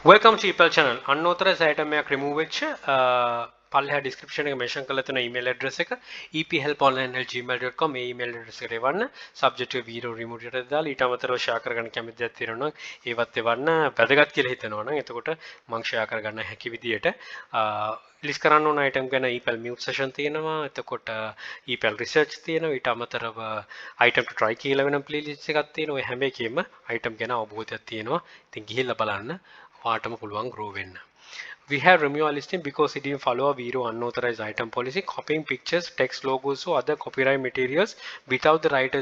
Welcome to Apple channel. Unauthorized item එකක් remove වෙච්ච පල්ලෙහා description එක mention කරලා තියෙන email address එක ephelp@gmail.com මේ email address එකට එවන්න. subject එක video remove එකට දාලා ඊට අමතරව share කරගන්න කැමති දේවල් තියෙනවා නම් ඒවත් එවන්න. වැදගත් කියලා හිතනවා නම් එතකොට මම share කරගන්න හැකි විදියට list කරන්න ඕන item ගැන epel mute session තියෙනවා. එතකොට epel research තියෙනවා. ඊට අමතරව item to try කියලා වෙන playlist එකක් තියෙනවා. ඔය හැම එකෙම item ගැන අවබෝධයක් තියෙනවා. ඉතින් ගිහිල්ලා බලන්න. පාටම පුළුවන් grow වෙන්න. We have removed our listing because it didn't follow a Vero unauthorized item policy. Copying pictures, text, logos, or other copyright materials without the right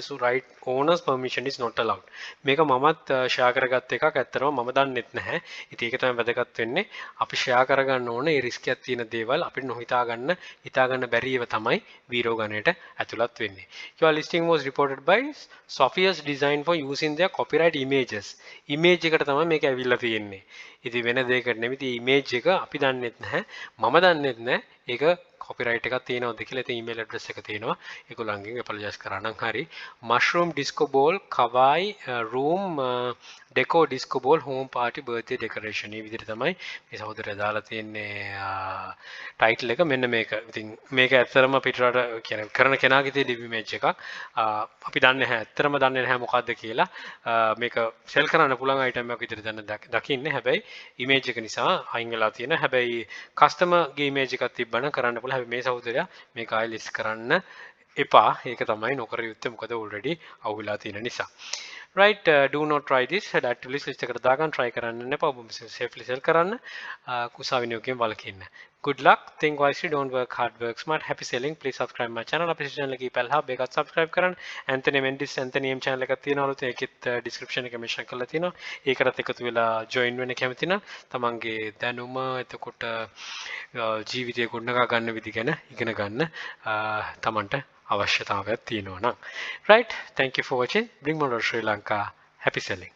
owner's permission is not allowed. මේක මමත් share කරගත්ත එකක්. ඇත්තටම මම දන්නෙත් නැහැ. ඉතින් ඒක තමයි වැදගත් වෙන්නේ. අපි share කරගන්න ඕනේ මේ risk එකක් තියෙන දේවල් අපිට නොහිතා ගන්න බැරි ඒවා තමයි Vero ගණයට ඇතුළත් වෙන්නේ. Your listing was reported by Sophia's Design for using their copyright images. Image එකට තමයි මේක ඇවිල්ලා තියෙන්නේ. ඉතින් වෙන දෙයකට නෙමෙයි image එක අපි දන්නෙත් නැහැ මම දන්නෙත් නැහැ ඒක copyright එකක් තියෙනවද කියලා ඉතින් email address එක තියෙනවා ඒගොල්ලන්ගෙන් apologize කරා නම් හරි mushroom disco ball kawaii room deco disco ball home party birthday decoration මේ විදිහට තමයි මේ සහෝදරයා දාලා තියෙන්නේ title එක මෙන්න මේක ඉතින් මේක ඇත්තටම පිටරට කියන්නේ කරන කෙනාගේ තියෙන image එකක් අපි දන්නේ නැහැ ඇත්තටම දන්නේ නැහැ මොකද්ද කියලා මේක sell කරන්න පුළුවන් item එකක් විදිහට දැන් දකින්නේ හැබැයි image එක නිසා අයින් වෙලා තියෙනවා හැබැයි customer ගේ image එකක් තිබ්බනම් කරන්න පුළුවන් හැබැයි මේ සහෝදරයා මේක ආයෙ list කරන්න එපා ඒක තමයි නොකර යුත්තේ මොකද already අවුලා තියෙන නිසා right do not try this that list එකට දාගන්න try කරන්න එපා ඔබ safely sell කරන්න කුසා විනියෝගයෙන් වළකින්න good luck think wisely don't work hard work smart happy selling please subscribe my channel අපේ channel එකේ Pel Hub එකත් subscribe කරන්න Anthony Mendis Anthony M channel එකක් තියෙනවලු ඒකෙත් description එකේ mention කරලා තියෙනවා ඒකටත් එකතු වෙලා join වෙන්න කැමති නම් තමන්ගේ දැනුම එතකොට ජීවිතය ගොඩනගා ගන්න විදි ගැන ඉගෙන ගන්න තමන්ට අවශ්‍යතාවයක් තියෙනවා නම් right thank you for watching bring more Sri Lanka happy selling